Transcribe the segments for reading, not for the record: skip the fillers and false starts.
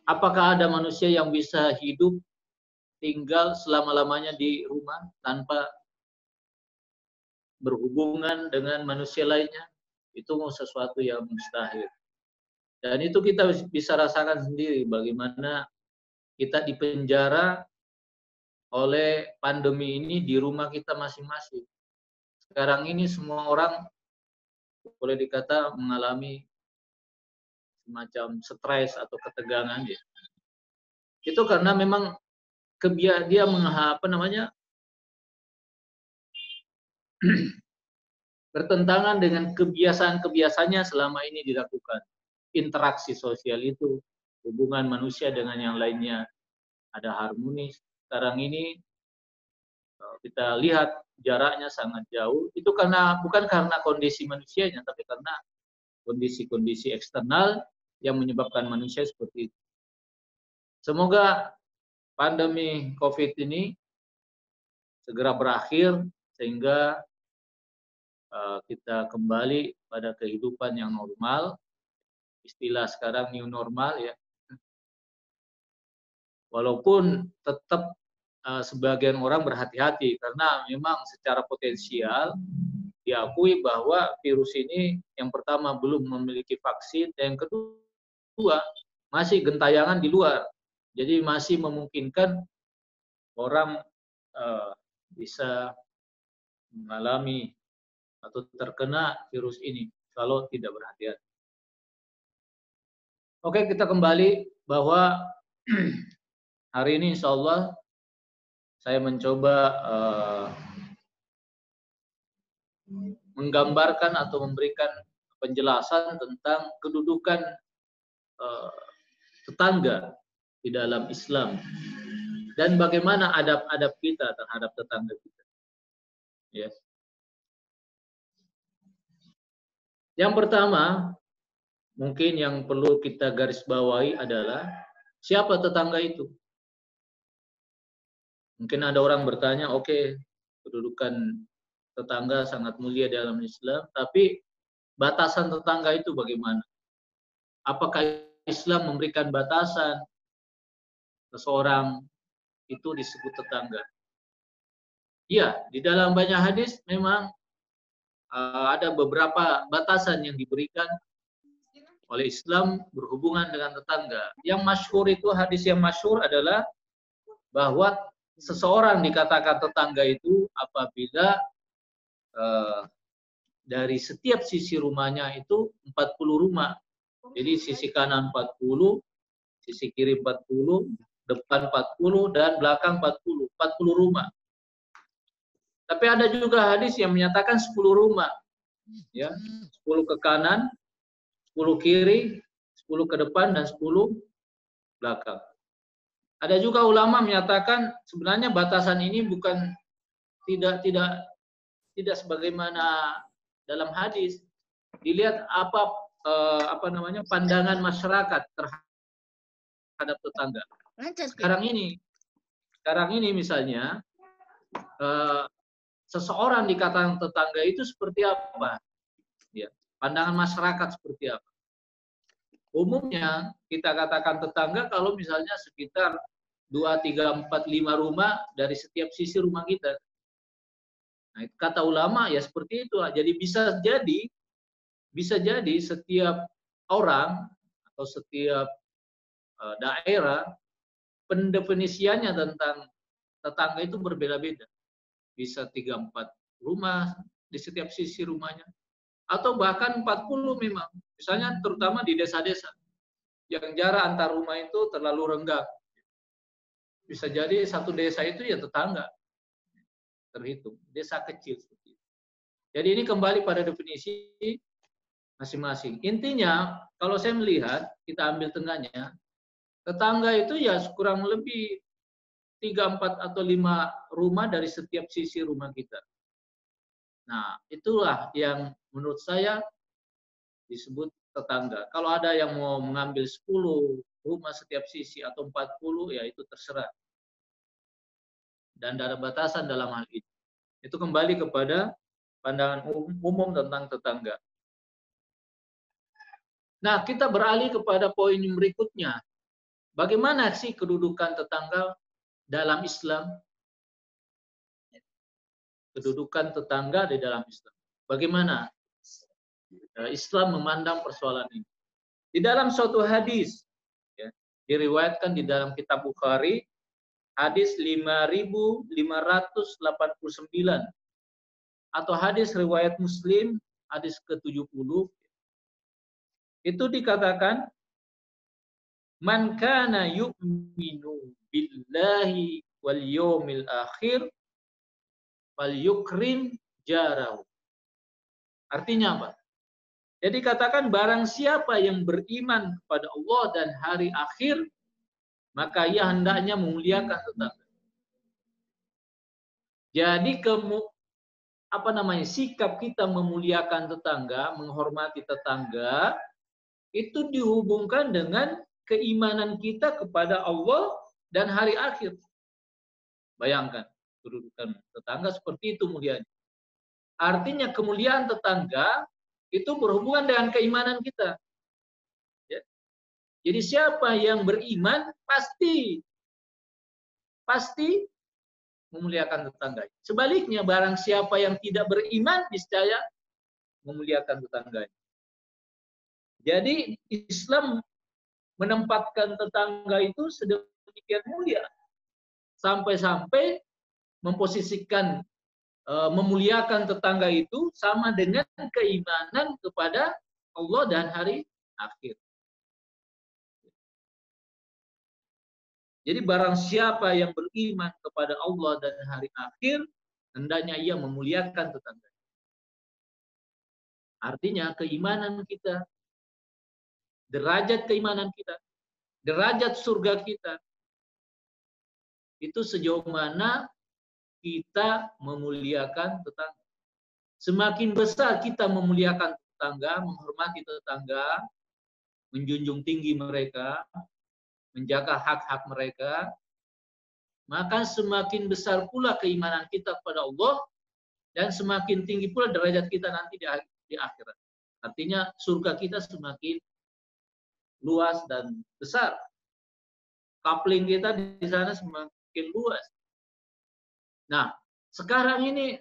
Apakah ada manusia yang bisa hidup tinggal selama-lamanya di rumah tanpa berhubungan dengan manusia lainnya? Itu sesuatu yang mustahil. Dan itu kita bisa rasakan sendiri bagaimana kita dipenjara oleh pandemi ini di rumah kita masing-masing. Sekarang ini semua orang boleh dikata mengalami semacam stres atau ketegangan ya. Itu karena memang dia bertentangan dengan kebiasaan-kebiasaannya selama ini dilakukan. Interaksi sosial itu, hubungan manusia dengan yang lainnya ada harmonis. Sekarang ini kita lihat jaraknya sangat jauh. Itu bukan karena kondisi manusianya, tapi karena kondisi-kondisi eksternal yang menyebabkan manusia seperti itu. Semoga pandemi COVID ini segera berakhir sehingga kita kembali pada kehidupan yang normal. Istilah sekarang new normal ya. Walaupun tetap sebagian orang berhati-hati karena memang secara potensial diakui bahwa virus ini yang pertama belum memiliki vaksin, dan yang kedua masih gentayangan di luar. Jadi masih memungkinkan orang bisa mengalami atau terkena virus ini kalau tidak berhati-hati. Oke, kita kembali bahwa hari ini insya Allah saya mencoba menggambarkan atau memberikan penjelasan tentang kedudukan tetangga di dalam Islam dan bagaimana adab-adab kita terhadap tetangga kita. Yes. Yang pertama, mungkin yang perlu kita garis bawahi adalah siapa tetangga itu. Mungkin ada orang bertanya, oke, kedudukan tetangga sangat mulia dalam Islam, tapi batasan tetangga itu bagaimana? Apakah Islam memberikan batasan seseorang itu disebut tetangga? Iya, di dalam banyak hadis memang ada beberapa batasan yang diberikan oleh Islam berhubungan dengan tetangga. Yang masyhur itu, hadis yang masyhur adalah bahwa seseorang dikatakan tetangga itu apabila dari setiap sisi rumahnya itu 40 rumah. Jadi sisi kanan 40, sisi kiri 40, depan 40, dan belakang 40. 40 rumah. Tapi ada juga hadis yang menyatakan 10 rumah. Ya, 10 ke kanan, 10 kiri, 10 ke depan, dan 10 belakang. Ada juga ulama menyatakan sebenarnya batasan ini bukan tidak sebagaimana dalam hadis. Dilihat pandangan masyarakat terhadap tetangga. Sekarang ini misalnya seseorang dikatakan tetangga itu seperti apa? Ya, pandangan masyarakat seperti apa? Umumnya kita katakan tetangga kalau misalnya sekitar 2, 3, 4, 5 rumah dari setiap sisi rumah kita. Nah, kata ulama ya seperti itu. Jadi bisa jadi setiap orang atau setiap daerah pendefinisiannya tentang tetangga itu berbeda-beda. Bisa 3, 4 rumah di setiap sisi rumahnya. Atau bahkan 40 memang. Misalnya terutama di desa-desa yang jarak antar rumah itu terlalu renggang. Bisa jadi satu desa itu ya tetangga. Terhitung. Desa kecil seperti itu. Jadi ini kembali pada definisi masing-masing. Intinya kalau saya melihat, kita ambil tengahnya, tetangga itu ya kurang lebih 3, 4, atau 5 rumah dari setiap sisi rumah kita. Nah, itulah yang menurut saya disebut tetangga. Kalau ada yang mau mengambil 10 rumah setiap sisi atau 40, ya itu terserah. Dan ada batasan dalam hal itu. Itu kembali kepada pandangan umum tentang tetangga. Nah, kita beralih kepada poin berikutnya. Bagaimana sih kedudukan tetangga dalam Islam? Kedudukan tetangga di dalam Islam. Bagaimana Islam memandang persoalan ini? Di dalam suatu hadis, ya, diriwayatkan di dalam kitab Bukhari, hadis 5589, atau hadis riwayat Muslim, hadis ke-70, itu dikatakan, man kana yu'minu billahi wal yawmil akhir fal yukrim jarahu. Artinya apa? Jadi katakan barang siapa yang beriman kepada Allah dan hari akhir, maka ia hendaknya memuliakan tetangga. Jadi sikap kita memuliakan tetangga, menghormati tetangga, itu dihubungkan dengan keimanan kita kepada Allah dan hari akhir. Bayangkan, kedudukan tetangga seperti itu mulianya. Artinya kemuliaan tetangga itu berhubungan dengan keimanan kita. Ya. Jadi siapa yang beriman pasti memuliakan tetangga. Sebaliknya barang siapa yang tidak beriman niscaya memuliakan tetangganya. Jadi Islam menempatkan tetangga itu sedemikian mulia sampai-sampai memposisikan memuliakan tetangga itu sama dengan keimanan kepada Allah dan hari akhir. Jadi barang siapa yang beriman kepada Allah dan hari akhir, hendaknya ia memuliakan tetangga. Artinya keimanan kita, derajat keimanan kita, derajat surga kita, itu sejauh mana kita memuliakan tetangga. Semakin besar kita memuliakan tetangga, menghormati tetangga, menjunjung tinggi mereka, menjaga hak-hak mereka, maka semakin besar pula keimanan kita kepada Allah dan semakin tinggi pula derajat kita nanti di akhirat. Artinya surga kita semakin luas dan besar. Coupling kita di sana semakin luas. Nah, sekarang ini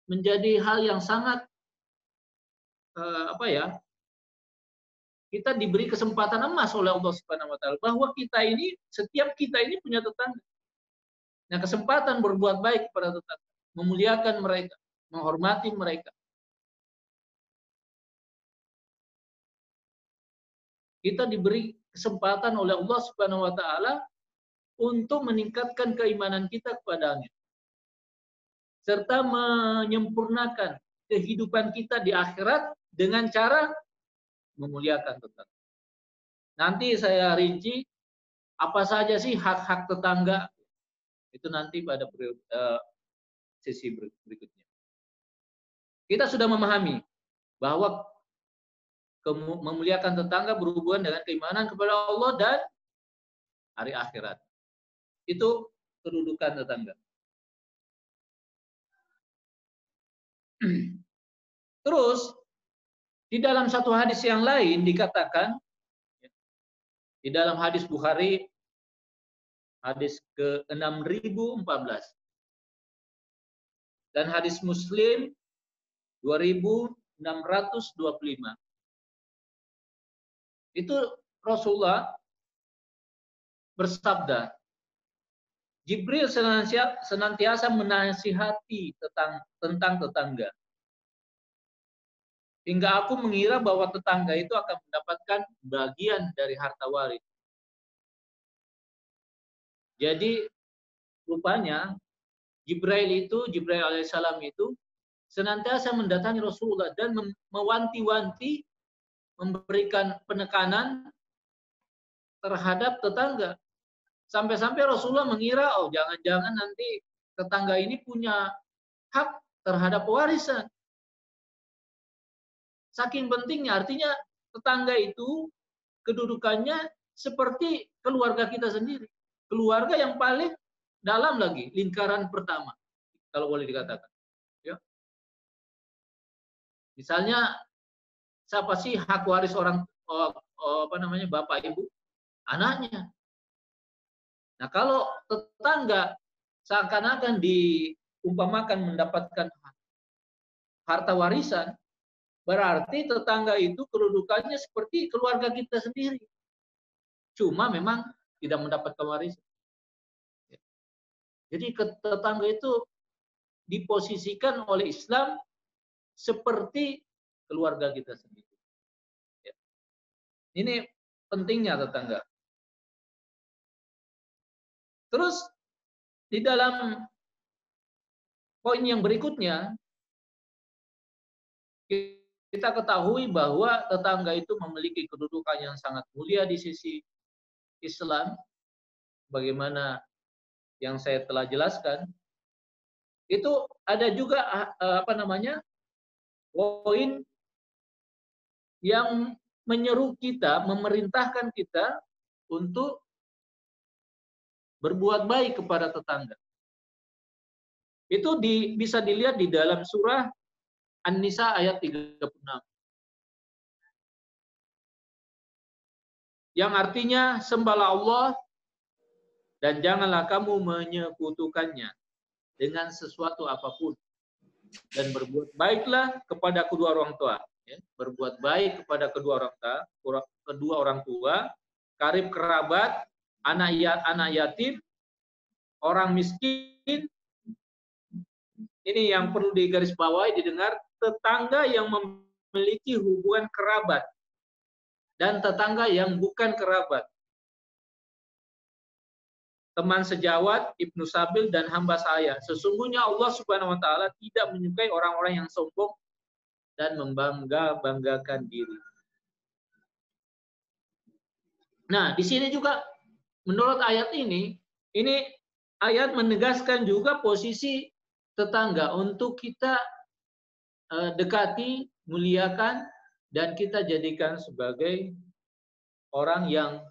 menjadi hal yang sangat kita diberi kesempatan emas oleh Allah Subhanahu wa taala bahwa setiap kita ini punya tetangga. Nah, kesempatan berbuat baik kepada tetangga, memuliakan mereka, menghormati mereka. Kita diberi kesempatan oleh Allah Subhanahu wa taala untuk meningkatkan keimanan kita kepadanya, serta menyempurnakan kehidupan kita di akhirat dengan cara memuliakan tetangga. Nanti saya rinci apa saja sih hak-hak tetangga, itu nanti pada sesi berikutnya. Kita sudah memahami bahwa memuliakan tetangga berhubungan dengan keimanan kepada Allah dan hari akhirat. Itu kedudukan tetangga. Terus di dalam satu hadis yang lain dikatakan, di dalam hadis Bukhari hadis ke-6014 dan hadis Muslim 2625. Itu Rasulullah bersabda, Jibril senantiasa menasihati tentang tetangga. Hingga aku mengira bahwa tetangga itu akan mendapatkan bagian dari harta waris. Jadi rupanya Jibril alaihissalam itu senantiasa mendatangi Rasulullah dan mewanti-wanti, memberikan penekanan terhadap tetangga. Sampai-sampai Rasulullah mengira, oh jangan-jangan nanti tetangga ini punya hak terhadap warisan. Saking pentingnya, artinya tetangga itu kedudukannya seperti keluarga kita sendiri. Keluarga yang paling dalam lagi, lingkaran pertama, kalau boleh dikatakan. Ya. Misalnya, siapa sih hak waris orang, bapak ibu? anaknya. Nah, kalau tetangga seakan-akan diumpamakan mendapatkan harta warisan, berarti tetangga itu kedudukannya seperti keluarga kita sendiri. Cuma memang tidak mendapatkan warisan. Jadi tetangga itu diposisikan oleh Islam seperti keluarga kita sendiri. Ini pentingnya tetangga. Terus di dalam poin yang berikutnya, kita ketahui bahwa tetangga itu memiliki kedudukan yang sangat mulia di sisi Islam, bagaimana yang saya telah jelaskan. Itu ada juga poin yang menyeru kita, memerintahkan kita untuk berbuat baik kepada tetangga. Itu bisa dilihat di dalam surah An-Nisa ayat 36. Yang artinya, sembahlah Allah dan janganlah kamu menyekutukannya dengan sesuatu apapun. Dan berbuat baiklah kepada kedua orang tua. Berbuat baik kepada kedua orang tua, karib kerabat, anak yatim, orang miskin. Ini yang perlu digarisbawahi, didengar, tetangga yang memiliki hubungan kerabat dan tetangga yang bukan kerabat. Teman sejawat, Ibnu Sabil, dan hamba saya. Sesungguhnya Allah Subhanahu wa taala tidak menyukai orang-orang yang sombong dan membangga-banggakan diri. Nah, di sini juga menurut ayat ini ayat menegaskan juga posisi tetangga untuk kita dekati, muliakan, dan kita jadikan sebagai orang yang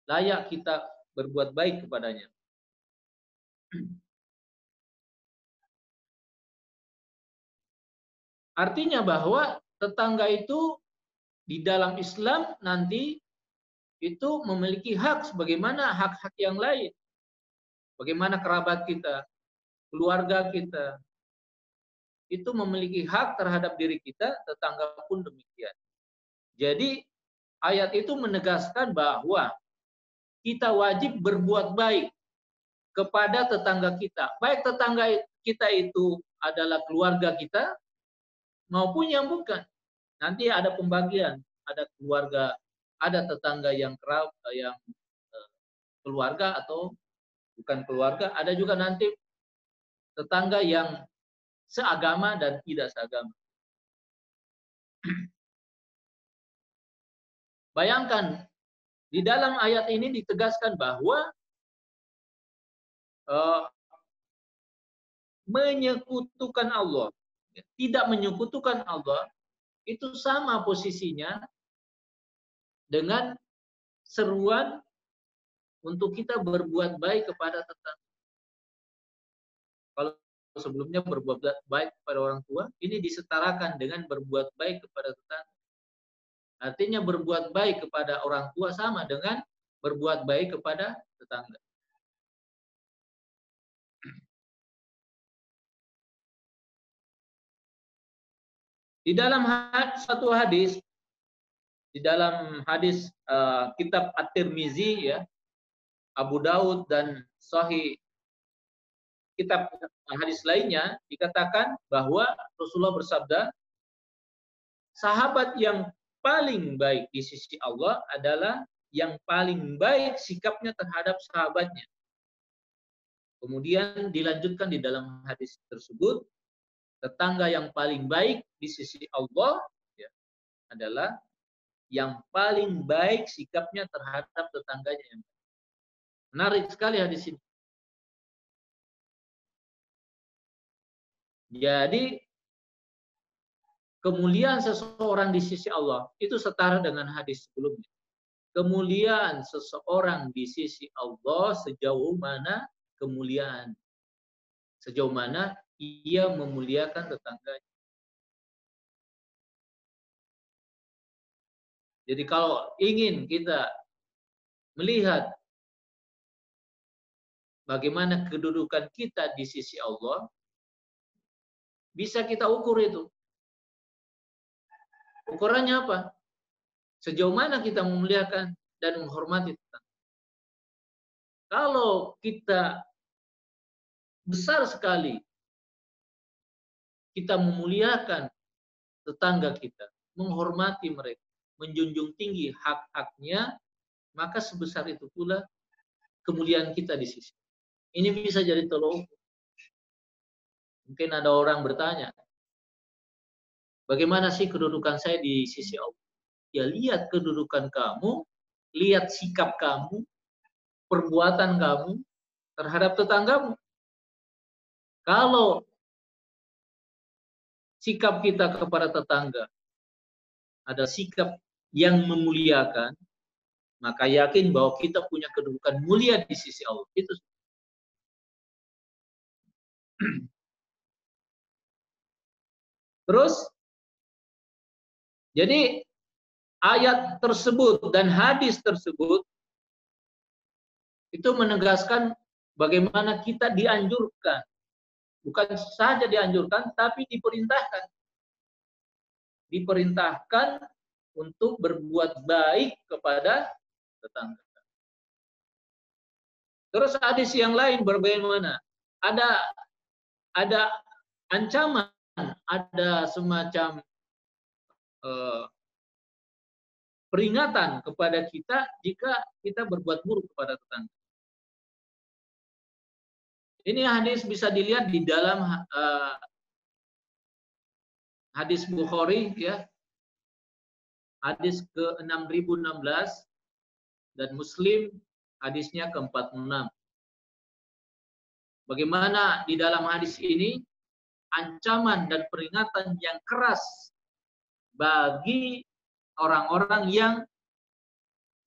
layak kita berbuat baik kepadanya. Artinya bahwa tetangga itu di dalam Islam nanti itu memiliki hak sebagaimana hak-hak yang lain. Bagaimana kerabat kita, keluarga kita, itu memiliki hak terhadap diri kita, tetangga pun demikian. Jadi ayat itu menegaskan bahwa kita wajib berbuat baik kepada tetangga kita. Baik tetangga kita itu adalah keluarga kita maupun yang bukan. Nanti ada pembagian, ada keluarga, ada tetangga yang keluarga atau bukan keluarga, ada juga nanti tetangga yang seagama dan tidak seagama. Bayangkan, di dalam ayat ini ditegaskan bahwa menyekutukan Allah, tidak menyekutukan Allah, itu sama posisinya dengan seruan untuk kita berbuat baik kepada tetangga. Kalau sebelumnya berbuat baik kepada orang tua, ini disetarakan dengan berbuat baik kepada tetangga. Artinya berbuat baik kepada orang tua sama dengan berbuat baik kepada tetangga. Di dalam satu hadis, di dalam hadis kitab At-Tirmizi, ya, Abu Daud dan Sahih kitab hadis lainnya, dikatakan bahwa Rasulullah bersabda, sahabat yang paling baik di sisi Allah adalah yang paling baik sikapnya terhadap sahabatnya. Kemudian dilanjutkan di dalam hadis tersebut, tetangga yang paling baik di sisi Allah, ya, adalah yang paling baik sikapnya terhadap tetangganya yang baik. Menarik sekali hadis ini. Jadi kemuliaan seseorang di sisi Allah itu setara dengan hadis sebelumnya. Kemuliaan seseorang di sisi Allah sejauh mana kemuliaan, sejauh mana ia memuliakan tetangganya. Jadi kalau ingin kita melihat bagaimana kedudukan kita di sisi Allah, bisa kita ukur itu. Ukurannya apa? Sejauh mana kita memuliakan dan menghormati tetangga. Kalau kita besar sekali, kita memuliakan tetangga kita, menghormati mereka, menjunjung tinggi hak-haknya, maka sebesar itu pula kemuliaan kita di sisi. Ini bisa jadi tolok ukur. Mungkin ada orang bertanya, bagaimana sih kedudukan saya di sisi Allah? Ya lihat kedudukan kamu, lihat sikap kamu, perbuatan kamu terhadap tetanggamu. Kalau sikap kita kepada tetangga ada sikap yang memuliakan, maka yakin bahwa kita punya kedudukan mulia di sisi Allah. Itu. Terus, jadi ayat tersebut dan hadis tersebut itu menegaskan bagaimana kita dianjurkan. Bukan saja dianjurkan, tapi diperintahkan. Diperintahkan untuk berbuat baik kepada tetangga. Terus hadis yang lain bagaimana? Ada ancaman, ada semacam peringatan kepada kita jika kita berbuat buruk kepada tetangga. Ini hadis bisa dilihat di dalam hadis Bukhari, ya, hadis ke-6016 dan Muslim hadisnya ke-46. Bagaimana di dalam hadis ini ancaman dan peringatan yang keras bagi orang-orang yang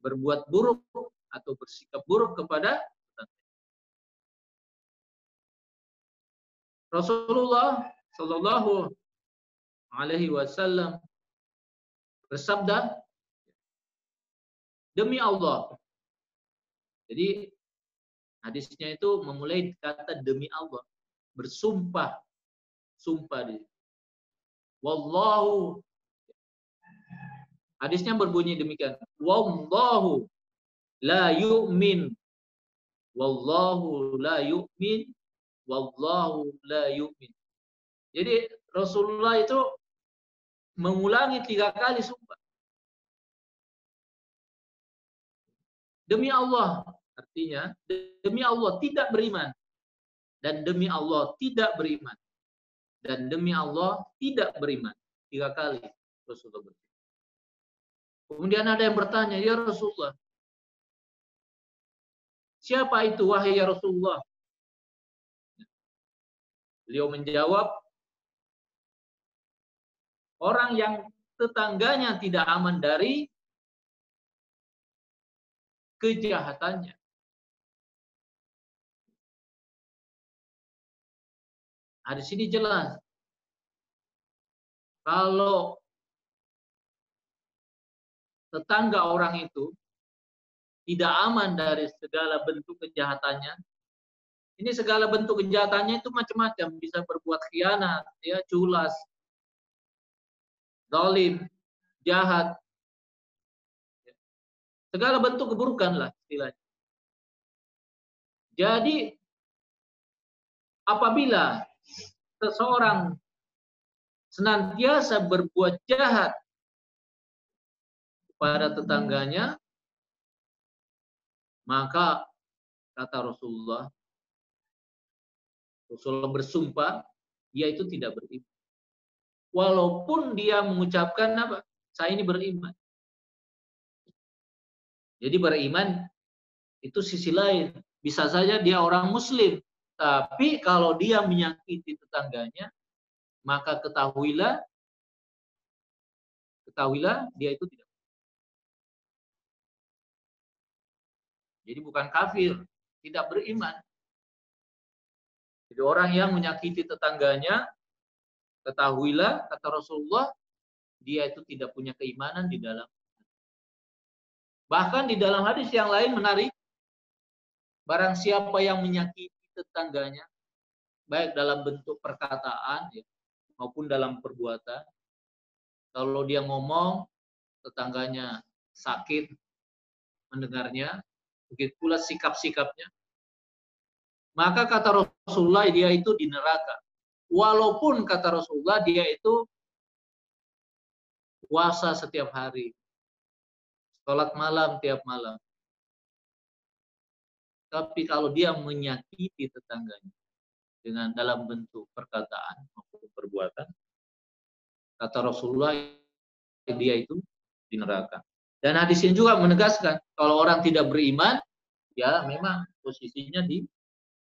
berbuat buruk atau bersikap buruk kepada tetangga. Rasulullah Shallallahu Alaihi Wasallam bersabda, demi Allah. Jadi hadisnya itu memulai kata demi Allah, bersumpah, sumpah di. Wallahu. Hadisnya berbunyi demikian. Wallahu la yu'min. Wallahu la yu'min. Wallahu la yu'min. Jadi Rasulullah itu mengulangi 3 kali sumpah. Demi Allah, artinya demi Allah tidak beriman. Dan demi Allah tidak beriman. Dan demi Allah tidak beriman. 3 kali Rasulullah berkata. Kemudian ada yang bertanya, ya Rasulullah, siapa itu wahai ya Rasulullah? Beliau menjawab, orang yang tetangganya tidak aman dari kejahatannya. Nah, di sini jelas. Kalau tetangga orang itu tidak aman dari segala bentuk kejahatannya, ini segala bentuk kejahatannya itu macam-macam, bisa berbuat khianat, ya, culas, zalim, jahat, segala bentuk keburukan lah istilahnya. Jadi apabila seseorang senantiasa berbuat jahat kepada tetangganya, maka kata Rasulullah bersumpah, dia itu tidak beriman. Walaupun dia mengucapkan apa? Saya ini beriman. Jadi beriman itu sisi lain. Bisa saja dia orang muslim, tapi kalau dia menyakiti tetangganya, maka ketahuilah dia itu tidak. Jadi bukan kafir, tidak beriman. Jadi orang yang menyakiti tetangganya, ketahuilah, kata Rasulullah, dia itu tidak punya keimanan di dalam. Bahkan di dalam hadis yang lain menarik, barang siapa yang menyakiti tetangganya, baik dalam bentuk perkataan ya, maupun dalam perbuatan, kalau dia ngomong, tetangganya sakit mendengarnya, begitu pula sikap-sikapnya, maka kata Rasulullah dia itu di neraka. Walaupun kata Rasulullah dia itu puasa setiap hari, sholat malam tiap malam. Tapi kalau dia menyakiti tetangganya dengan dalam bentuk perkataan maupun perbuatan, kata Rasulullah dia itu di neraka. Dan hadis ini juga menegaskan kalau orang tidak beriman, ya memang posisinya di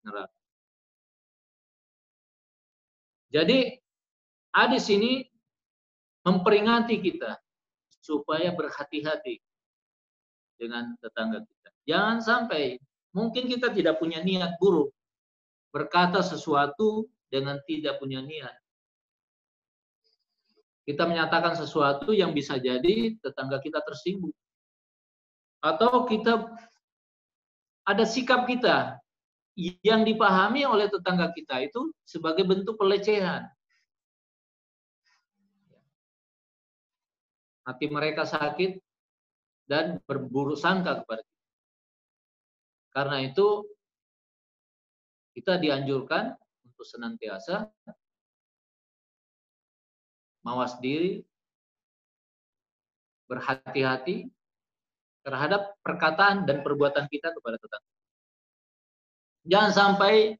neraka. Jadi hadis ini memperingati kita supaya berhati-hati dengan tetangga kita. Jangan sampai mungkin kita tidak punya niat buruk, berkata sesuatu dengan tidak punya niat. Kita menyatakan sesuatu yang bisa jadi tetangga kita tersinggung. Atau kita ada sikap kita yang dipahami oleh tetangga kita itu sebagai bentuk pelecehan. Hati mereka sakit dan berburuk sangka kepada kita. Karena itu kita dianjurkan untuk senantiasa mawas diri, berhati-hati terhadap perkataan dan perbuatan kita kepada tetangga. Jangan sampai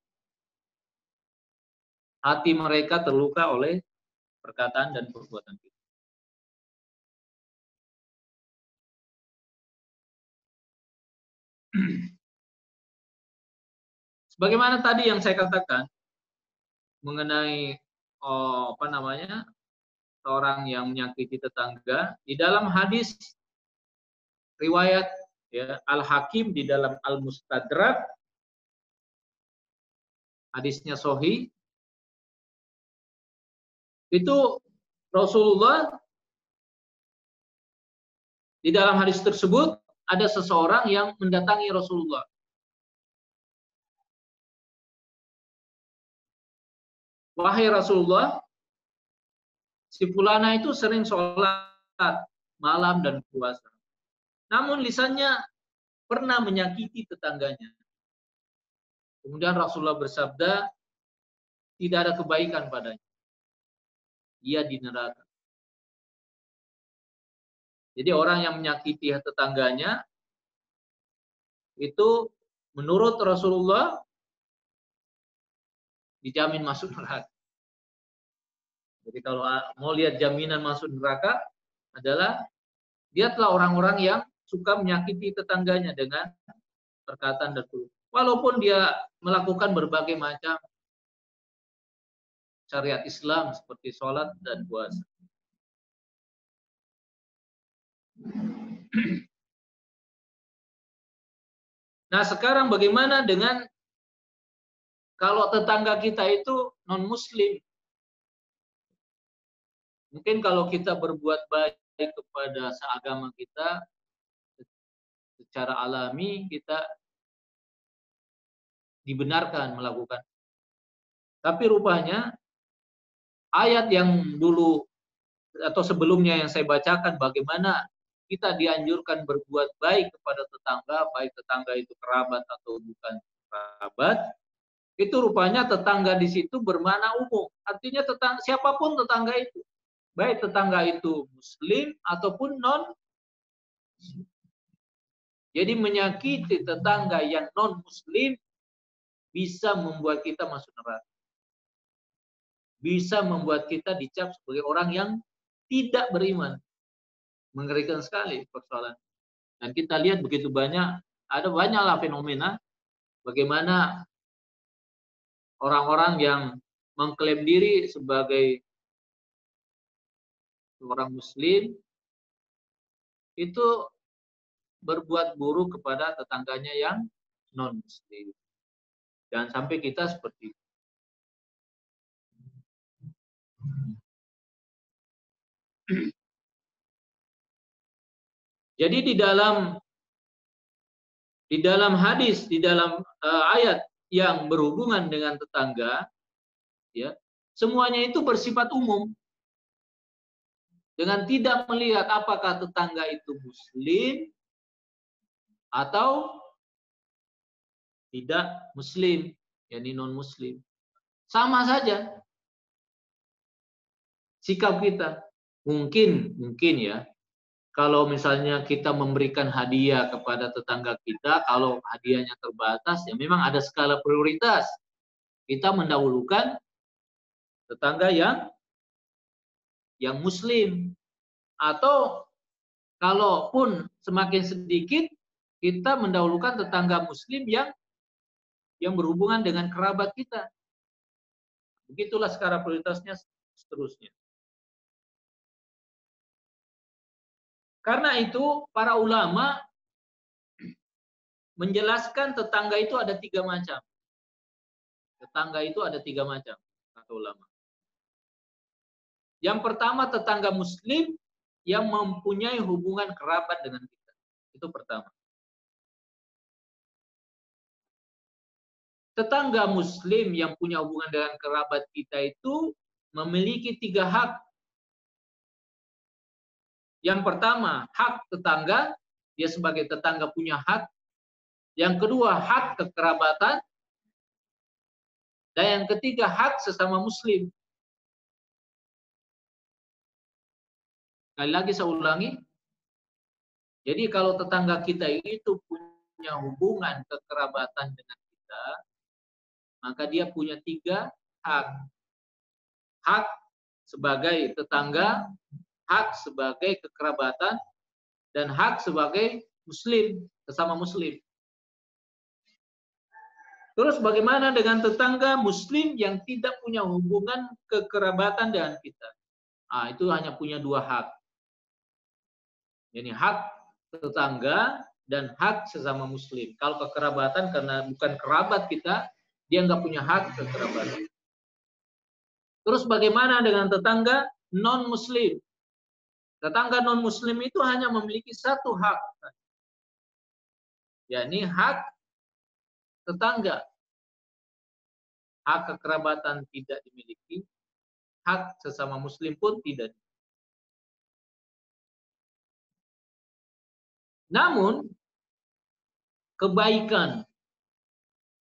hati mereka terluka oleh perkataan dan perbuatan kita. Sebagaimana tadi yang saya katakan mengenai orang yang menyakiti tetangga, di dalam hadis riwayat ya, Al-Hakim di dalam Al-Mustadrak, hadisnya sahih, itu Rasulullah di dalam hadis tersebut ada seseorang yang mendatangi Rasulullah. Wahai Rasulullah, si fulana itu sering sholat malam dan puasa. Namun lisannya pernah menyakiti tetangganya. Kemudian Rasulullah bersabda, tidak ada kebaikan padanya. Ia di neraka. Jadi orang yang menyakiti tetangganya itu menurut Rasulullah dijamin masuk neraka. Jadi kalau mau lihat jaminan masuk neraka adalah lihatlah orang-orang yang suka menyakiti tetangganya dengan perkataan dan perbuatan. Walaupun dia melakukan berbagai macam syariat Islam seperti sholat dan puasa. Nah sekarang bagaimana dengan kalau tetangga kita itu non-muslim? Mungkin kalau kita berbuat baik kepada seagama kita, secara alami kita dibenarkan melakukan. Tapi rupanya ayat yang dulu atau sebelumnya yang saya bacakan bagaimana kita dianjurkan berbuat baik kepada tetangga, baik tetangga itu kerabat atau bukan kerabat, itu rupanya tetangga di situ bermakna umum. Artinya tetangga, siapapun tetangga itu, baik tetangga itu muslim ataupun non. Jadi menyakiti tetangga yang non muslim bisa membuat kita masuk neraka. Bisa membuat kita dicap sebagai orang yang tidak beriman. Mengerikan sekali persoalan. Dan kita lihat begitu banyak, ada banyaklah fenomena bagaimana orang-orang yang mengklaim diri sebagai orang muslim itu berbuat buruk kepada tetangganya yang non muslim. Jangan sampai kita seperti itu. Jadi di dalam di dalam hadis, di dalam ayat yang berhubungan dengan tetangga, ya, semuanya itu bersifat umum dengan tidak melihat apakah tetangga itu muslim atau tidak muslim, yakni non muslim. Sama saja sikap kita. Mungkin ya, kalau misalnya kita memberikan hadiah kepada tetangga kita, kalau hadiahnya terbatas, ya memang ada skala prioritas. Kita mendahulukan tetangga yang muslim. Atau kalaupun semakin sedikit, kita mendahulukan tetangga muslim yang berhubungan dengan kerabat kita. Begitulah skala prioritasnya seterusnya. Karena itu para ulama menjelaskan tetangga itu ada 3 macam. Tetangga itu ada 3 macam, kata ulama. Yang pertama tetangga muslim yang mempunyai hubungan kerabat dengan kita. Itu pertama. Tetangga muslim yang punya hubungan dengan kerabat kita itu memiliki 3 hak. Yang pertama, hak tetangga, dia sebagai tetangga punya hak. Yang kedua, hak kekerabatan. Dan yang ketiga, hak sesama muslim. Sekali lagi saya ulangi. Jadi kalau tetangga kita itu punya hubungan kekerabatan dengan kita, maka dia punya 3 hak. Hak sebagai tetangga, hak sebagai kekerabatan, dan hak sebagai muslim, sesama muslim. Terus bagaimana dengan tetangga muslim yang tidak punya hubungan kekerabatan dengan kita? Itu hanya punya 2 hak. Jadi hak tetangga dan hak sesama muslim. Kalau kekerabatan karena bukan kerabat kita, dia nggak punya hak kekerabatan. Terus bagaimana dengan tetangga non-muslim? Tetangga non-muslim itu hanya memiliki 1 hak, yakni hak tetangga. Hak kekerabatan tidak dimiliki, hak sesama muslim pun tidak. Namun, kebaikan,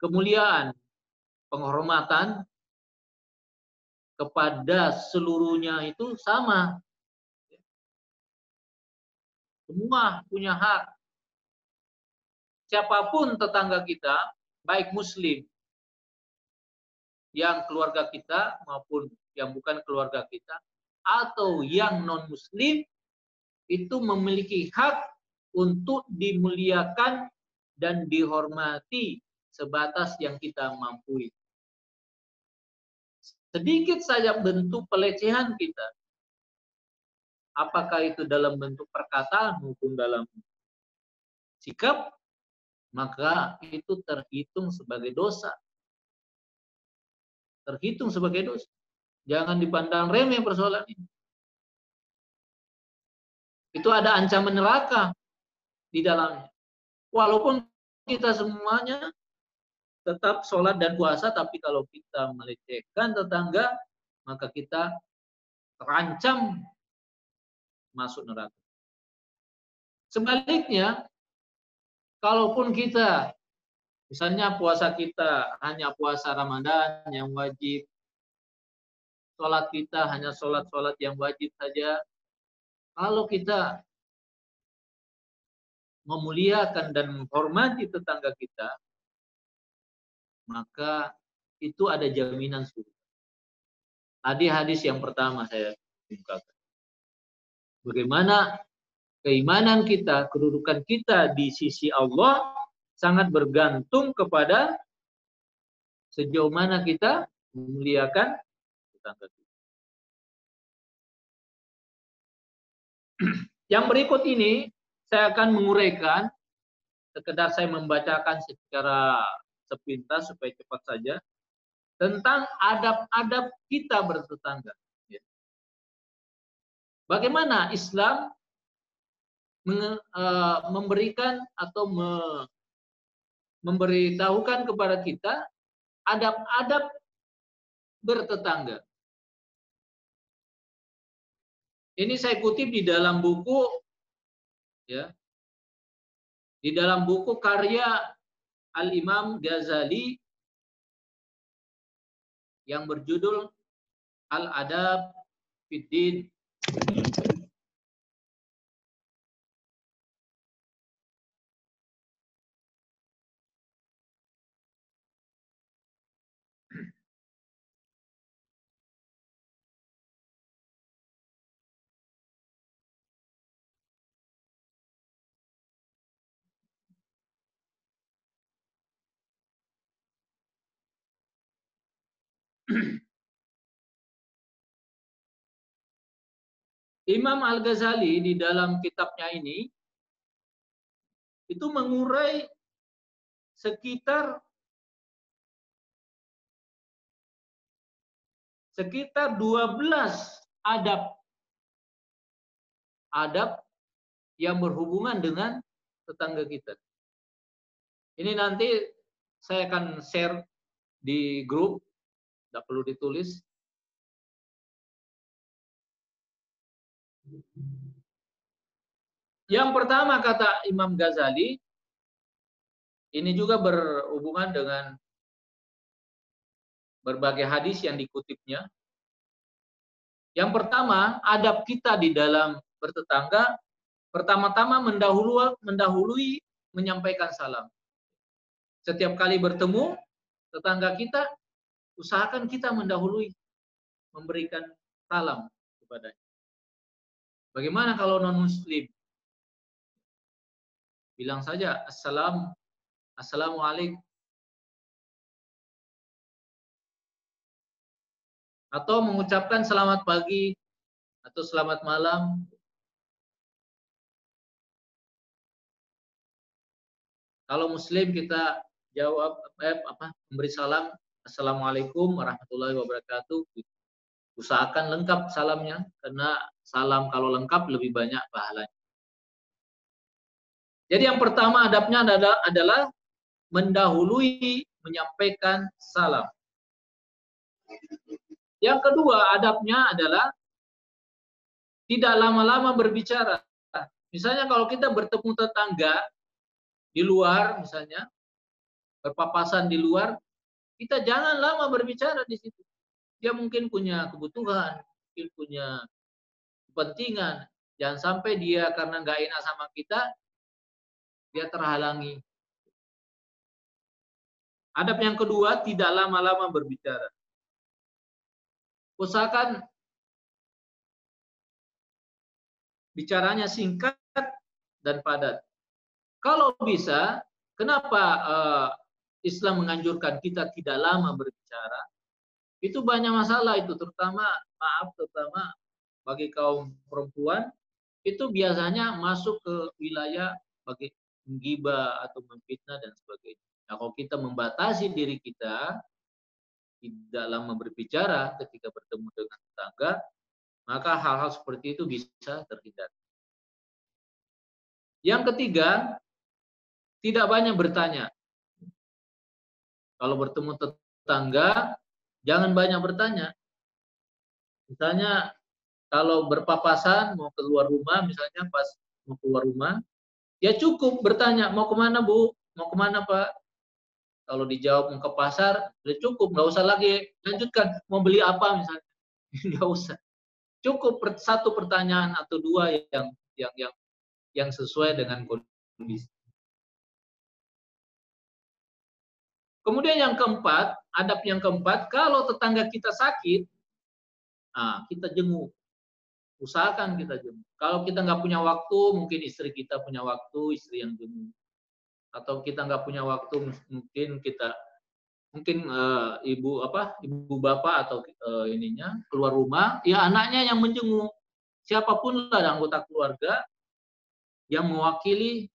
kemuliaan, penghormatan kepada seluruhnya itu sama. Semua punya hak. Siapapun tetangga kita, baik muslim yang keluarga kita maupun yang bukan keluarga kita, atau yang non-muslim, itu memiliki hak untuk dimuliakan dan dihormati sebatas yang kita mampu. Sedikit saja bentuk pelecehan kita, apakah itu dalam bentuk perkataan maupun dalam sikap, maka itu terhitung sebagai dosa. Terhitung sebagai dosa. Jangan dipandang remeh persoalan ini. Itu ada ancaman neraka di dalamnya. Walaupun kita semuanya tetap sholat dan puasa, tapi kalau kita melecehkan tetangga, maka kita terancam masuk neraka. Sebaliknya, kalaupun kita, misalnya puasa kita hanya puasa Ramadan yang wajib, sholat kita hanya sholat-sholat yang wajib saja, kalau kita memuliakan dan menghormati tetangga kita, maka itu ada jaminan surga. Tadi hadis yang pertama saya ungkapkan. Bagaimana keimanan kita, kedudukan kita di sisi Allah sangat bergantung kepada sejauh mana kita memuliakan tetangga kita. Yang berikut ini saya akan menguraikan, sekedar saya membacakan secara sepintas supaya cepat saja, tentang adab-adab kita bertetangga. Bagaimana Islam memberikan atau memberitahukan kepada kita adab-adab bertetangga. Ini saya kutip di dalam buku, ya, di dalam buku karya Al-Imam Ghazali yang berjudul Al-Adab Fiddin. Imam Al-Ghazali di dalam kitabnya ini itu mengurai sekitar 12 adab yang berhubungan dengan tetangga kita. Ini nanti saya akan share di grup, tidak perlu ditulis. Yang pertama kata Imam Ghazali, ini juga berhubungan dengan berbagai hadis yang dikutipnya. Yang pertama, adab kita di dalam bertetangga, pertama-tama mendahului menyampaikan salam. Setiap kali bertemu tetangga kita, usahakan kita mendahului memberikan salam kepadanya. Bagaimana kalau non-muslim? Bilang saja assalamualaikum. Atau mengucapkan selamat pagi atau selamat malam. Kalau muslim kita jawab memberi salam assalamualaikum warahmatullahi wabarakatuh. Usahakan lengkap salamnya karena salam kalau lengkap lebih banyak pahalanya. Jadi yang pertama adabnya adalah mendahului menyampaikan salam. Yang kedua adabnya adalah tidak lama-lama berbicara. Misalnya kalau kita bertemu tetangga di luar, misalnya berpapasan di luar, kita jangan lama berbicara di situ. Dia mungkin punya kebutuhan, mungkin punya kepentingan. Jangan sampai dia karena nggak enak sama kita, dia terhalangi. Adab yang kedua, tidak lama-lama berbicara. Usahakan bicaranya singkat dan padat. Kalau bisa, kenapa Islam menganjurkan kita tidak lama berbicara? Itu banyak masalah itu, terutama bagi kaum perempuan, itu biasanya masuk ke wilayah bagi menggibah atau memfitnah dan sebagainya. Nah, kalau kita membatasi diri kita tidak lama berbicara ketika bertemu dengan tetangga, maka hal-hal seperti itu bisa terhindar. Yang ketiga, tidak banyak bertanya. Kalau bertemu tetangga, jangan banyak bertanya. Misalnya kalau berpapasan mau keluar rumah, misalnya pas mau keluar rumah, ya cukup bertanya, mau kemana Bu? Mau kemana Pak? Kalau dijawab mau ke pasar, udah cukup, nggak usah lagi lanjutkan. Mau beli apa misalnya? Nggak usah. Cukup satu pertanyaan atau dua yang sesuai dengan kondisi. Kemudian yang keempat, adab yang keempat, kalau tetangga kita sakit, kita jenguk. Usahakan kita jenguk. Kalau kita nggak punya waktu, mungkin istri kita punya waktu, istri yang jenguk. Atau kita nggak punya waktu, mungkin ibu bapak atau ininya keluar rumah, ya anaknya yang menjenguk. Siapapun lah anggota keluarga yang mewakili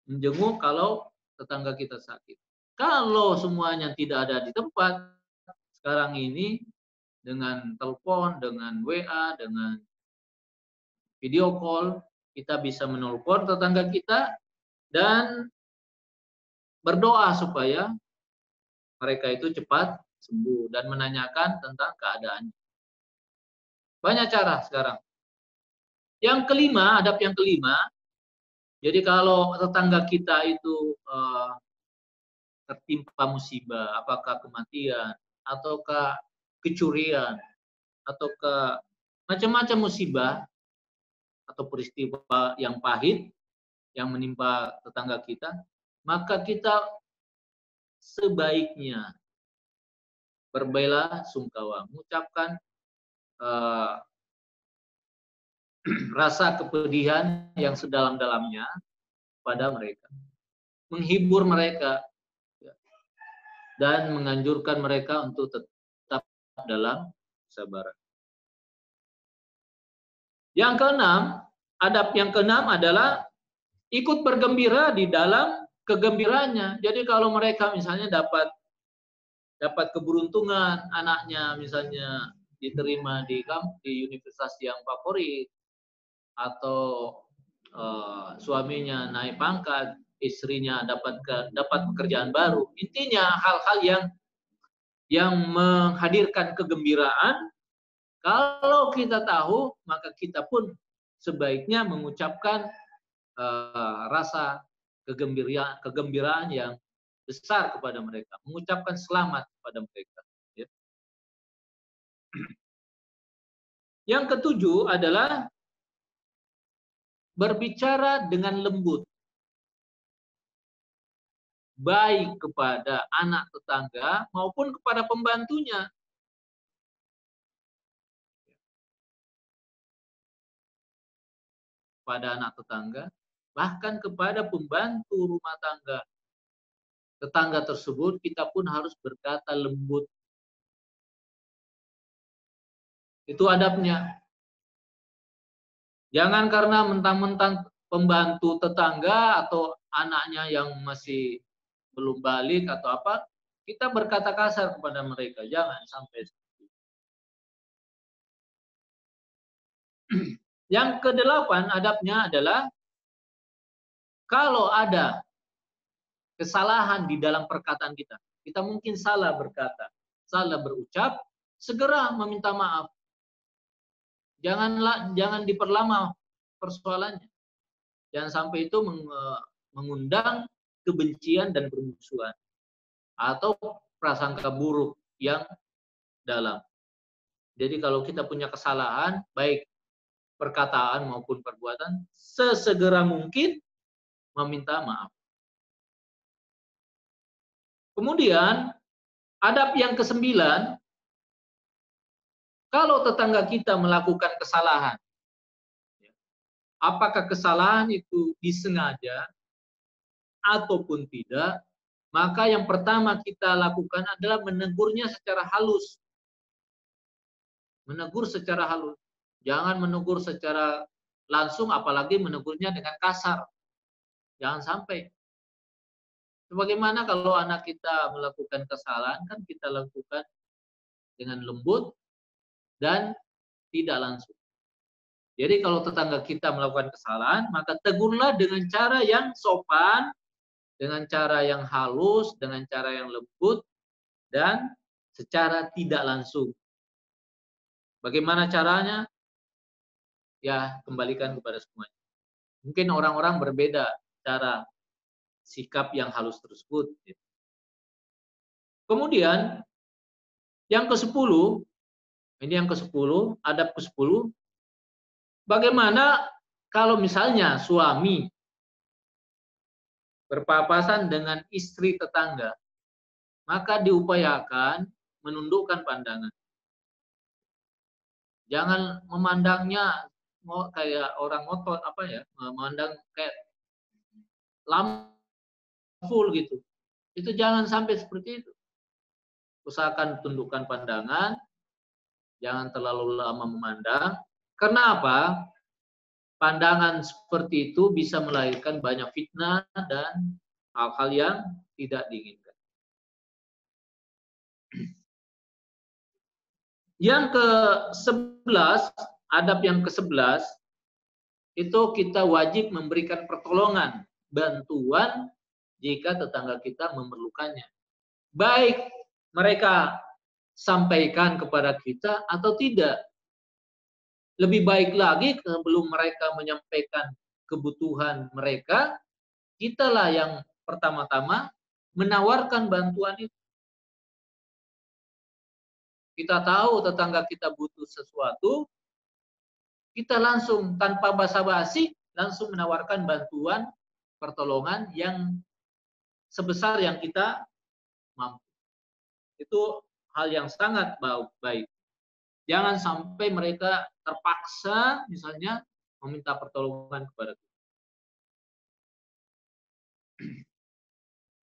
menjenguk kalau tetangga kita sakit. Kalau semuanya tidak ada di tempat, sekarang ini dengan telepon, dengan WA, dengan video call, kita bisa menelpon tetangga kita dan berdoa supaya mereka itu cepat sembuh dan menanyakan tentang keadaannya. Banyak cara sekarang. Yang kelima, adab yang kelima, jadi kalau tetangga kita itu tertimpa musibah, apakah kematian, ataukah kecurian, ataukah macam-macam musibah atau peristiwa yang pahit yang menimpa tetangga kita, maka kita sebaiknya berbela sungkawa, mengucapkan rasa kepedihan yang sedalam-dalamnya pada mereka, menghibur mereka, dan menganjurkan mereka untuk tetap dalam kesabaran. Yang keenam, adab yang keenam adalah ikut bergembira di dalam kegembiraannya. Jadi kalau mereka misalnya dapat keberuntungan, anaknya misalnya diterima di universitas yang favorit, atau suaminya naik pangkat, istrinya dapat pekerjaan baru. Intinya hal-hal yang menghadirkan kegembiraan. Kalau kita tahu, maka kita pun sebaiknya mengucapkan rasa kegembiraan yang besar kepada mereka, mengucapkan selamat kepada mereka. Ya. Yang ketujuh adalah berbicara dengan lembut, baik kepada anak tetangga maupun kepada pembantunya. Pada anak tetangga, bahkan kepada pembantu rumah tangga. Tetangga tersebut kita pun harus berkata lembut. Itu adabnya. Jangan karena mentang-mentang pembantu tetangga atau anaknya yang masih belum balik atau apa, kita berkata kasar kepada mereka. Jangan sampai seperti itu. Yang kedelapan adabnya adalah kalau ada kesalahan di dalam perkataan kita, kita mungkin salah berkata, salah berucap, segera meminta maaf. Jangan diperlama persoalannya. Jangan sampai itu mengundang kebencian dan permusuhan atau prasangka buruk yang dalam. Jadi kalau kita punya kesalahan, baik perkataan maupun perbuatan, sesegera mungkin meminta maaf. Kemudian, adab yang ke-9, kalau tetangga kita melakukan kesalahan, apakah kesalahan itu disengaja ataupun tidak, maka yang pertama kita lakukan adalah menegurnya secara halus. Menegur secara halus. Jangan menegur secara langsung, apalagi menegurnya dengan kasar. Jangan sampai. Sebagaimana kalau anak kita melakukan kesalahan, kan kita lakukan dengan lembut dan tidak langsung. Jadi kalau tetangga kita melakukan kesalahan, maka tegurlah dengan cara yang sopan, dengan cara yang halus, dengan cara yang lembut, dan secara tidak langsung. Bagaimana caranya? Ya, kembalikan kepada semuanya. Mungkin orang-orang berbeda cara sikap yang halus tersebut. Kemudian, yang ke-10, ini yang ke-10, adab ke-10, bagaimana kalau misalnya suami berpapasan dengan istri tetangga, maka diupayakan menundukkan pandangan. Jangan memandangnya kayak orang ngotot, memandang kayak lamful gitu. Itu jangan sampai seperti itu. Usahakan tundukkan pandangan, jangan terlalu lama memandang. Karena apa? Pandangan seperti itu bisa melahirkan banyak fitnah dan hal-hal yang tidak diinginkan. Yang ke-11, adab yang ke-11, itu kita wajib memberikan pertolongan, bantuan jika tetangga kita memerlukannya. Baik mereka sampaikan kepada kita atau tidak. Lebih baik lagi sebelum mereka menyampaikan kebutuhan mereka, kitalah yang pertama-tama menawarkan bantuan itu. Kita tahu tetangga kita butuh sesuatu, kita langsung tanpa basa-basi langsung menawarkan bantuan pertolongan yang sebesar yang kita mampu. Itu hal yang sangat baik. Jangan sampai mereka terpaksa misalnya meminta pertolongan kepada kita.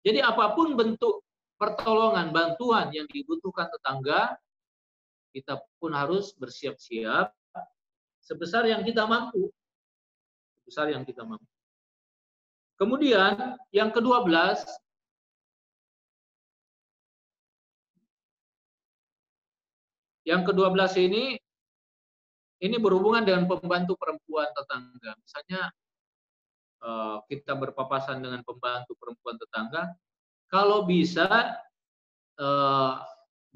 Jadi apapun bentuk pertolongan, bantuan yang dibutuhkan tetangga, kita pun harus bersiap-siap sebesar yang kita mampu. Sebesar yang kita mampu. Kemudian yang ke-12, ini berhubungan dengan pembantu perempuan tetangga. Misalnya kita berpapasan dengan pembantu perempuan tetangga, kalau bisa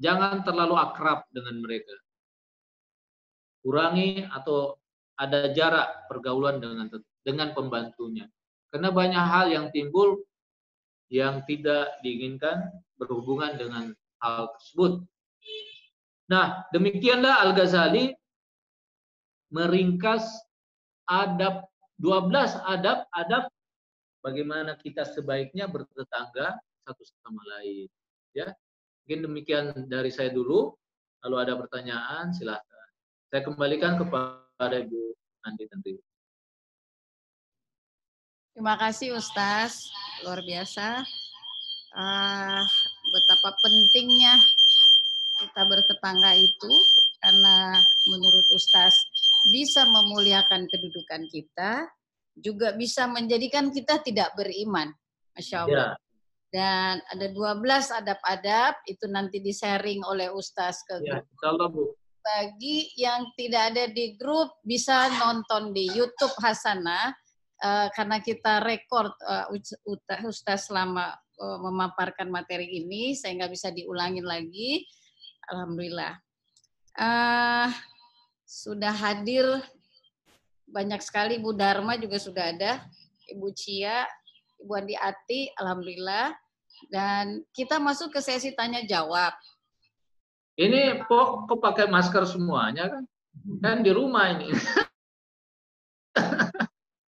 jangan terlalu akrab dengan mereka. Kurangi atau ada jarak pergaulan dengan pembantunya. Karena banyak hal yang timbul yang tidak diinginkan berhubungan dengan hal tersebut. Nah, demikianlah Al-Ghazali meringkas 12 adab bagaimana kita sebaiknya bertetangga satu sama lain. Ya, mungkin demikian dari saya dulu. Kalau ada pertanyaan, silakan. Saya kembalikan kepada Ibu Andi nanti. Terima kasih Ustaz, luar biasa. Betapa pentingnya kita bertetangga itu, karena menurut Ustaz bisa memuliakan kedudukan kita, juga bisa menjadikan kita tidak beriman. Masya Allah. Ya. Dan ada 12 adab-adab, itu nanti di-sharing oleh Ustaz ke grup. Insyaallah, Bu. Bagi yang tidak ada di grup, bisa nonton di YouTube Hasanah, karena kita rekord Ustaz selama memaparkan materi ini, saya nggak bisa diulangin lagi. Alhamdulillah. Sudah hadir banyak sekali, Bu Dharma juga sudah ada, Ibu Cia, Ibu Andi Ati, alhamdulillah. Dan kita masuk ke sesi tanya jawab. Ini kok pakai masker semuanya kan? Kan di rumah ini.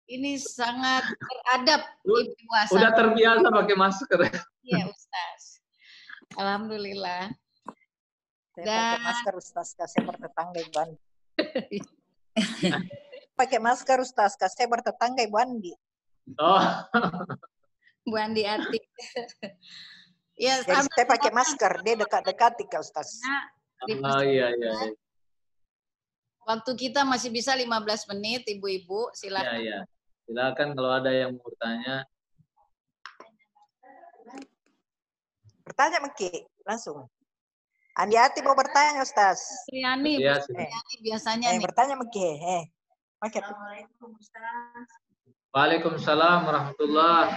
Ini sangat beradab. Udah terbiasa pakai masker. Iya, Ustaz. Alhamdulillah. Saya pakai masker, Ustaz, saya bertetangga Ibu Andi. Pakai masker, Ustaz, saya bertetangga Ibu Andi. Oh. Bu Andi Ati. Ya, jadi saya pakai masker, dia dekat-dekati Kak Ustaz. Oh iya. Waktu kita masih bisa 15 menit, Ibu-ibu, silakan. Iya. Silakan kalau ada yang mau bertanya. Bertanya Meki, langsung. Andi Ati mau bertanya, Ustaz. Triani, Ya, biasanya nih. Bertanya Meki. Assalamualaikum, Ustaz. Waalaikumsalam warahmatullahi.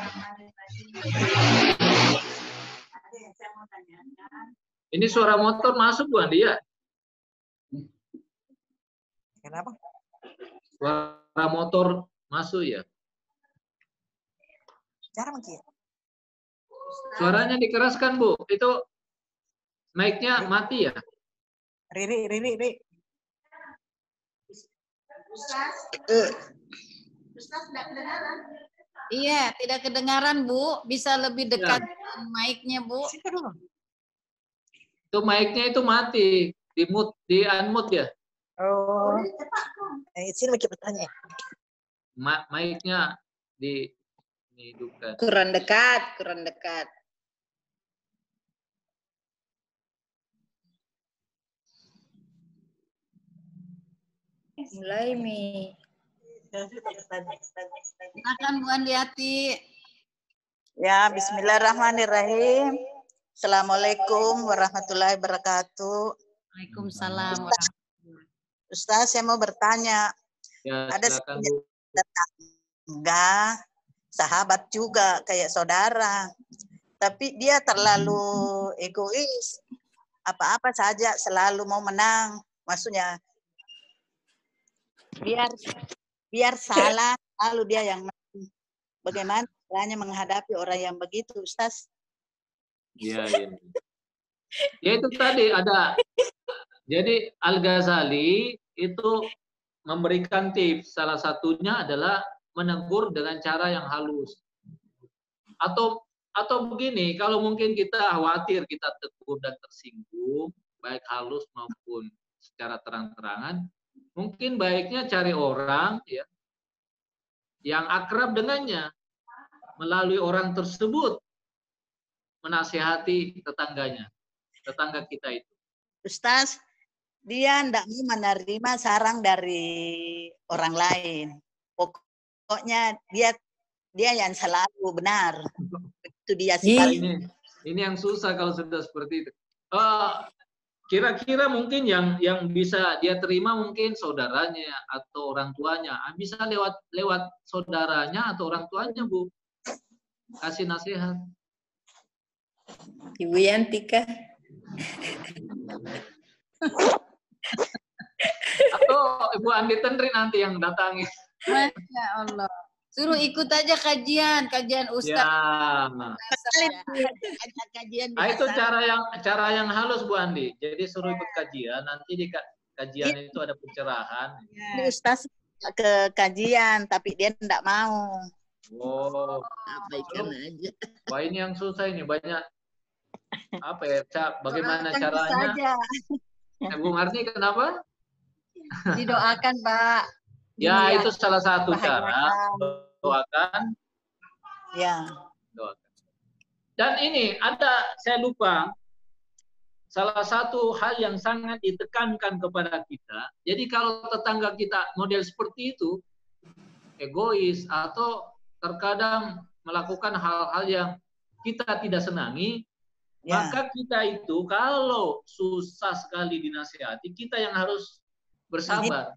Ini suara motor masuk, Bu Andi ya? Kenapa? Suara motor masuk ya? Cara Meki. Suaranya dikeraskan, Bu. Itu mic-nya mati ya? Riri. Ustaz tidak kedengaran. Iya, tidak kedengaran, Bu. Bisa lebih dekat mic-nya, Bu. Itu mic-nya itu mati. Di unmute ya? Oh. Sini Meki bertanya. Mic-nya dihidupkan. Kurang dekat. Mulai, Mi. Silakan Bu Andi Ati. Ya, bismillahirrahmanirrahim. Assalamualaikum warahmatullahi wabarakatuh. Waalaikumsalam. Ustaz, saya mau bertanya. Ya, ada silakan, Bu. tetangga, sahabat juga, kayak saudara. Tapi dia terlalu egois. Apa-apa saja selalu mau menang. Maksudnya biar salah, lalu dia yang menang. Bagaimana caranya menghadapi orang yang begitu, Ustaz? Iya, iya. Ya itu tadi ada. Jadi Al-Ghazali itu memberikan tips. Salah satunya adalah menegur dengan cara yang halus. Atau begini, kalau mungkin kita khawatir kita tegur dan tersinggung, baik halus maupun secara terang-terangan, mungkin baiknya cari orang ya yang akrab dengannya, melalui orang tersebut menasihati tetangganya, tetangga kita itu. Ustaz, dia tidak mau menerima saran dari orang lain. Pokoknya dia yang selalu benar. Itu dia sih. Ini yang susah kalau sudah seperti itu. Kira-kira mungkin yang bisa dia terima mungkin saudaranya atau orang tuanya. Bisa lewat saudaranya atau orang tuanya, Bu. Kasih nasihat. Ibu Yantika. Atau Ibu Andi Tendri nanti yang datangi. Masya Allah. Suruh ikut aja kajian Ustaz. Ya. Kajian Nah, itu cara yang halus, Bu Andi. Jadi suruh ikut kajian, nanti di kajian itu ada pencerahan. Ya. Ustaz ke kajian, tapi dia tidak mau. Oh. Abaikan aja. Wah, ini yang susah ini, banyak apa ya, bagaimana caranya? Bu Marni kenapa? Didoakan, Pak. Ya, itu salah satu cara. Doakan. Ya. Doakan. Dan ini saya lupa, salah satu hal yang sangat ditekankan kepada kita. Jadi kalau tetangga kita model seperti itu, egois atau terkadang melakukan hal-hal yang kita tidak senangi, maka kita itu kalau susah sekali dinasihati, kita yang harus bersabar.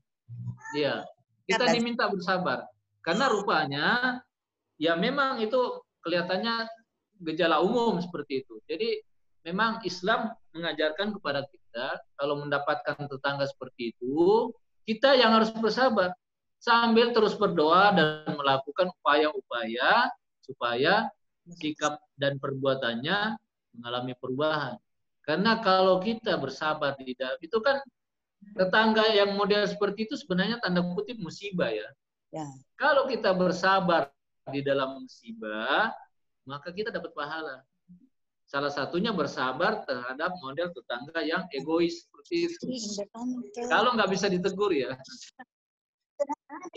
Iya. Kita diminta bersabar. Karena rupanya, ya memang itu kelihatannya gejala umum seperti itu. Jadi memang Islam mengajarkan kepada kita, kalau mendapatkan tetangga seperti itu, kita yang harus bersabar. Sambil terus berdoa dan melakukan upaya-upaya supaya sikap dan perbuatannya mengalami perubahan. Karena kalau kita bersabar di dalam, itu kan tetangga yang model seperti itu sebenarnya tanda kutip musibah ya. Kalau kita bersabar di dalam musibah, maka kita dapat pahala. Salah satunya bersabar terhadap model tetangga yang egois seperti itu. Kalau nggak bisa ditegur ya.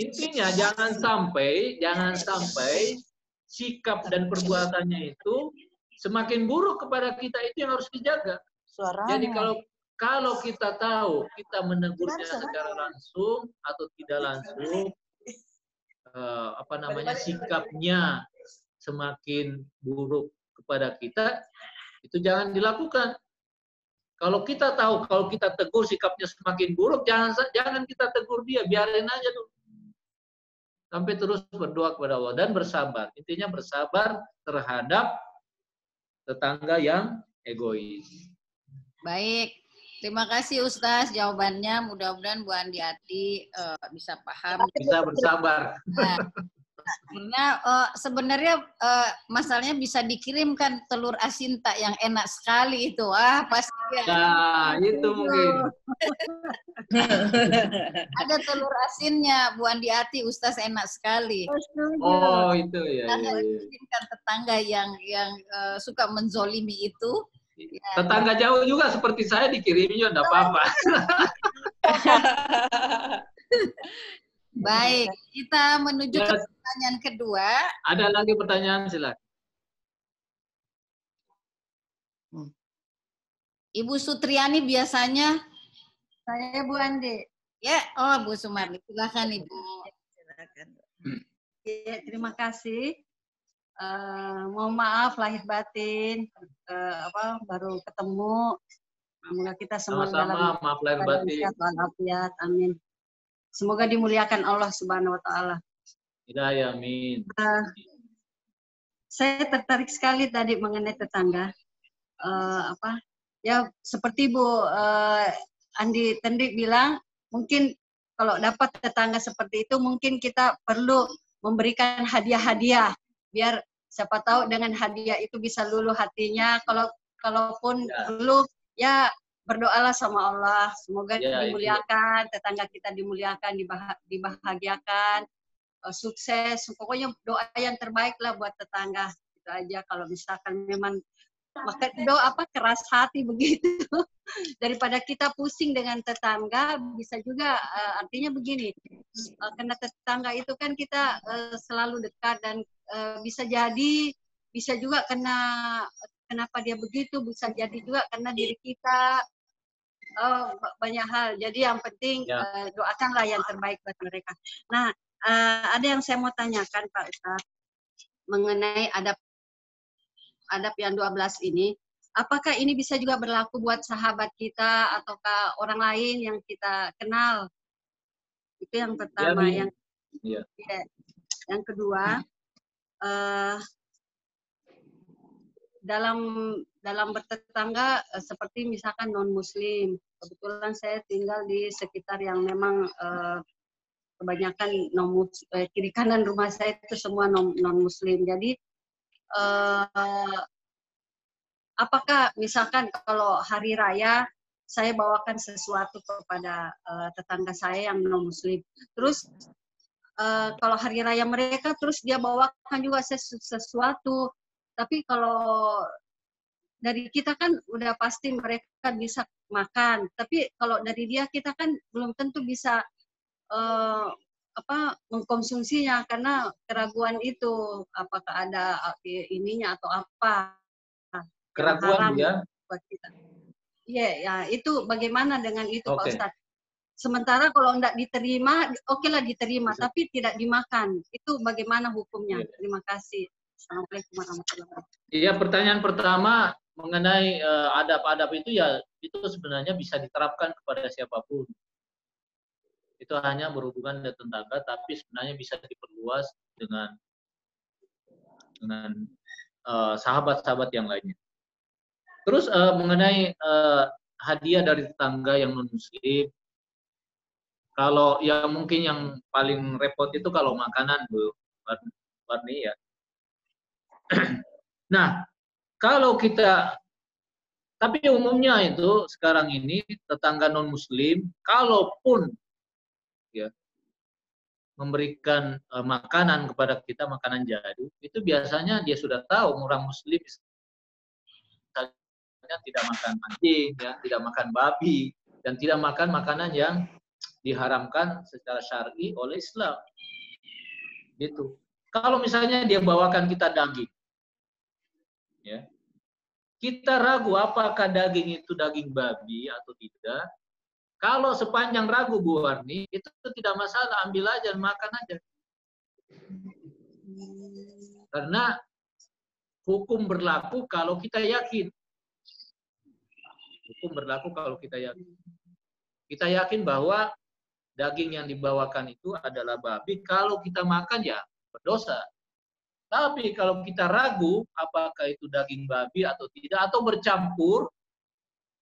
Intinya jangan sampai sikap dan perbuatannya itu semakin buruk kepada kita, itu yang harus dijaga. Jadi kalau kita tahu kita menegurnya secara langsung atau tidak langsung, sikapnya semakin buruk kepada kita, itu jangan dilakukan. Kalau kita tahu kalau kita tegur sikapnya semakin buruk, jangan kita tegur dia, biarin aja dulu. Sampai terus berdoa kepada Allah dan bersabar. Intinya bersabar terhadap tetangga yang egois. Baik, terima kasih Ustaz jawabannya. Mudah-mudahan Bu Andiati bisa paham. Bisa bersabar. Nah, karena sebenarnya masalahnya bisa dikirimkan telur asin tak yang enak sekali itu. Pasti. Nah, itu mungkin. Ada telur asinnya Bu Andiati, Ustaz enak sekali. Oh, itu ya. Kirimkan tetangga yang suka menzolimi itu. Ya. Tetangga jauh juga seperti saya dikirimi juga enggak apa-apa. Baik, kita menuju ke pertanyaan kedua. Ada lagi pertanyaan, silakan. Ibu Sutriani biasanya. Saya Bu Andi. Ya, Bu Sumarni, silakan Ibu. Silakan. Ya, terima kasih. Mohon maaf lahir batin, baru ketemu. Semoga kita semua dalam maaf lahir batin. Walafiat, amin. Semoga dimuliakan Allah Subhanahu Wa Taala. Hidayah, amin. saya tertarik sekali tadi mengenai tetangga. Ya seperti Bu Andi Tendik bilang, mungkin kalau dapat tetangga seperti itu, mungkin kita perlu memberikan hadiah-hadiah, biar siapa tahu dengan hadiah itu bisa luluh hatinya. Kalaupun belum, ya berdoalah sama Allah, semoga dimuliakan, tetangga kita dimuliakan, dibahagiakan, sukses. Pokoknya doa yang terbaik lah buat tetangga. Itu aja. Kalau misalkan memang maka doa keras hati begitu, daripada kita pusing dengan tetangga. Bisa juga artinya begini, karena tetangga itu kan kita selalu dekat, dan bisa juga kenapa dia begitu, bisa jadi juga karena diri kita, banyak hal. Jadi yang penting doakanlah yang terbaik buat mereka. Nah, ada yang saya mau tanyakan Pak Ustadz mengenai adab yang 12 ini. Apakah ini bisa juga berlaku buat sahabat kita ataukah orang lain yang kita kenal? Itu yang pertama. Yang kedua, dalam bertetangga seperti misalkan non Muslim. Kebetulan saya tinggal di sekitar yang memang kebanyakan kiri kanan rumah saya itu semua non Muslim. Jadi apakah misalkan kalau hari raya saya bawakan sesuatu kepada tetangga saya yang non Muslim, terus kalau hari raya mereka terus dia bawakan juga sesuatu, tapi kalau dari kita kan udah pasti mereka bisa makan, tapi kalau dari dia kita kan belum tentu bisa mengkonsumsinya karena keraguan itu, apakah ada ininya atau apa keraguan ya buat kita. Ya itu bagaimana dengan itu Pak Ustadz? Sementara kalau enggak diterima, oke lah diterima, tapi tidak dimakan, itu bagaimana hukumnya? Terima kasih. Assalamualaikum warahmatullahi wabarakatuh. Iya, pertanyaan pertama mengenai adab-adab itu itu sebenarnya bisa diterapkan kepada siapapun. Itu hanya berhubungan dengan tetangga, tapi sebenarnya bisa diperluas dengan sahabat-sahabat yang lainnya. Terus mengenai hadiah dari tetangga yang non Muslim, kalau yang mungkin yang paling repot itu kalau makanan, Bu Warni ya. Nah, kalau kita, tapi umumnya itu sekarang ini tetangga non Muslim, kalaupun ya memberikan makanan kepada kita, makanan jadu, itu biasanya dia sudah tahu orang Muslim tidak makan anjing, ya, tidak makan babi, dan tidak makan makanan yang diharamkan secara syar'i oleh Islam. Gitu. Kalau misalnya dia bawakan kita daging, ya, kita ragu apakah daging itu daging babi atau tidak. Kalau sepanjang ragu Bu Warni, itu tidak masalah, ambil aja, makan aja. Karena hukum berlaku kalau kita yakin. Hukum berlaku kalau kita yakin. Kita yakin bahwa daging yang dibawakan itu adalah babi. Kalau kita makan ya berdosa. Tapi kalau kita ragu apakah itu daging babi atau tidak, atau bercampur,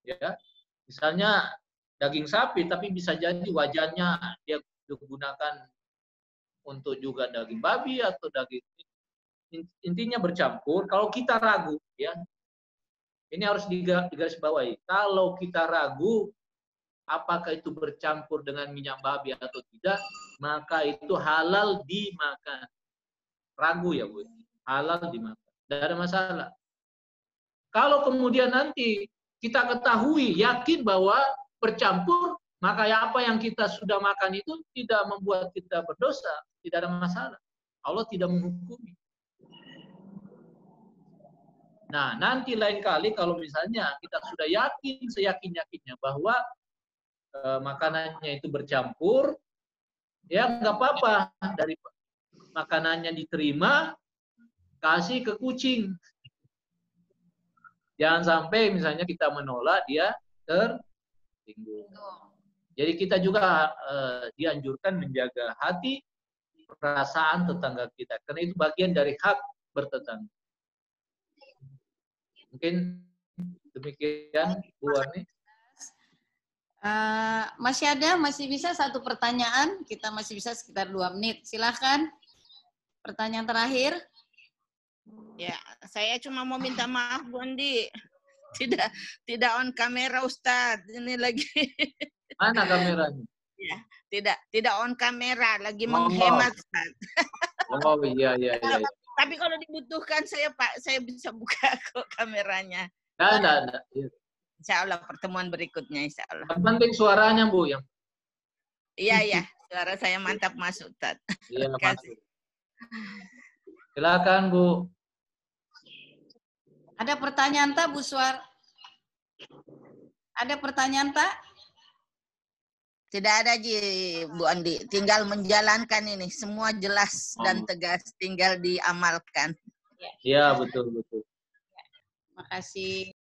ya, misalnya daging sapi, tapi bisa jadi wajannya dia digunakan untuk juga daging babi atau daging, intinya bercampur. Kalau kita ragu, ya, ini harus digarisbawahi. Kalau kita ragu apakah itu bercampur dengan minyak babi atau tidak, maka itu halal dimakan. Ragu ya Bu, halal dimakan, tidak ada masalah. Kalau kemudian nanti kita ketahui, yakin bahwa bercampur, maka apa yang kita sudah makan itu tidak membuat kita berdosa, tidak ada masalah. Allah tidak menghukumi. Nah, nanti lain kali kalau misalnya kita sudah yakin, seyakin-yakinnya bahwa makanannya itu bercampur, ya nggak apa-apa, dari makanannya diterima, kasih ke kucing. Jangan sampai misalnya kita menolak, dia tersinggung. Jadi kita juga dianjurkan menjaga hati, perasaan tetangga kita, karena itu bagian dari hak bertetangga. Mungkin demikian Bu Warni. Masih bisa satu pertanyaan, kita masih bisa sekitar 2 menit. Silahkan, pertanyaan terakhir. Ya, saya cuma mau minta maaf Bu Andi, tidak on kamera Ustadz, ini lagi. Mana kameranya? Ya, tidak on kamera, lagi menghemat Ustadz. Oh iya. Tapi kalau dibutuhkan saya bisa buka kok kameranya. Ada. Insya Allah pertemuan berikutnya, insya Allah. Yang penting suaranya Bu yang. Iya, suara saya mantap masuk, Tat. Iya, Terima kasih. masuk. Silakan Bu. Ada pertanyaan tak, Bu Suar? Ada pertanyaan tak? Tidak ada, Ji, Bu Andi. Tinggal menjalankan ini. Semua jelas dan tegas. Tinggal diamalkan. Iya, betul. Terima kasih.